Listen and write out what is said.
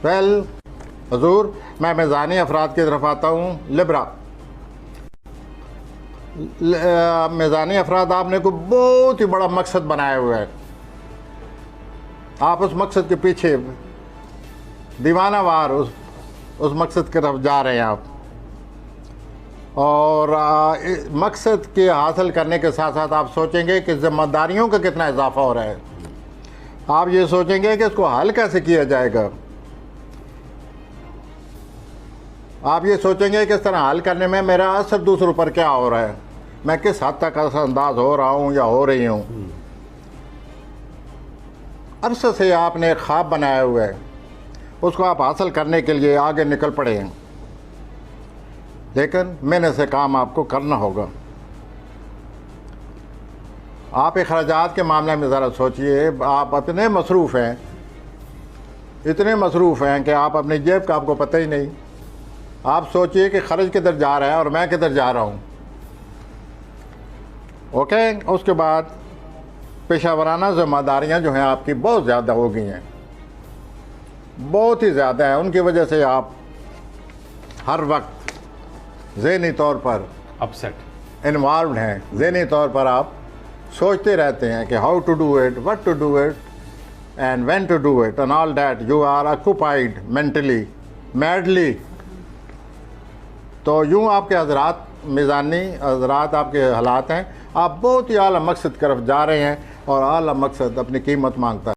Well हजूर, मैं मेज़ानी अफराद की तरफ आता हूँ। लिब्रा मेज़ानी अफराद, आपने कोई बहुत ही बड़ा मकसद बनाया हुआ है। आप उस मकसद के पीछे दीवानावार उस मकसद की तरफ जा रहे हैं आप, और मकसद के हासिल करने के साथ साथ आप सोचेंगे कि ज़िम्मेदारियों का कितना इजाफा हो रहा है। आप ये सोचेंगे कि इसको हल कैसे किया जाएगा। आप ये सोचेंगे कि इस तरह हल करने में मेरा असर दूसरों पर क्या हो रहा है, मैं किस हद तक असरअंदाज हो रहा हूँ या हो रही हूँ। अरसे से आपने एक ख्वाब बनाया हुआ है, उसको आप हासिल करने के लिए आगे निकल पड़े हैं, लेकिन मैंने से काम आपको करना होगा। आप अखराजात के मामले में ज़रा सोचिए। आप इतने मसरूफ़ हैं, इतने मसरूफ़ हैं कि आप अपनी जेब का आपको पता ही नहीं। आप सोचिए कि ख़र्च किधर जा रहा है और मैं किधर जा रहा हूँ। ओके, उसके बाद पेशावराना ज़िम्मेदारियाँ जो हैं आपकी बहुत ज़्यादा हो गई हैं, बहुत ही ज़्यादा है। उनकी वजह से आप हर वक्त ज़हनी तौर पर अपसेट इन्वॉल्व हैं। ज़हनी तौर पर आप सोचते रहते हैं कि how to do it, what to do it and when to do it and all that. You are occupied mentally, madly. तो यूँ आपके हज़रात, मेज़ानी हज़रात, आपके हालात हैं। आप बहुत ही आला मकसद की तरफ जा रहे हैं, और आला मकसद अपनी कीमत मांगता है।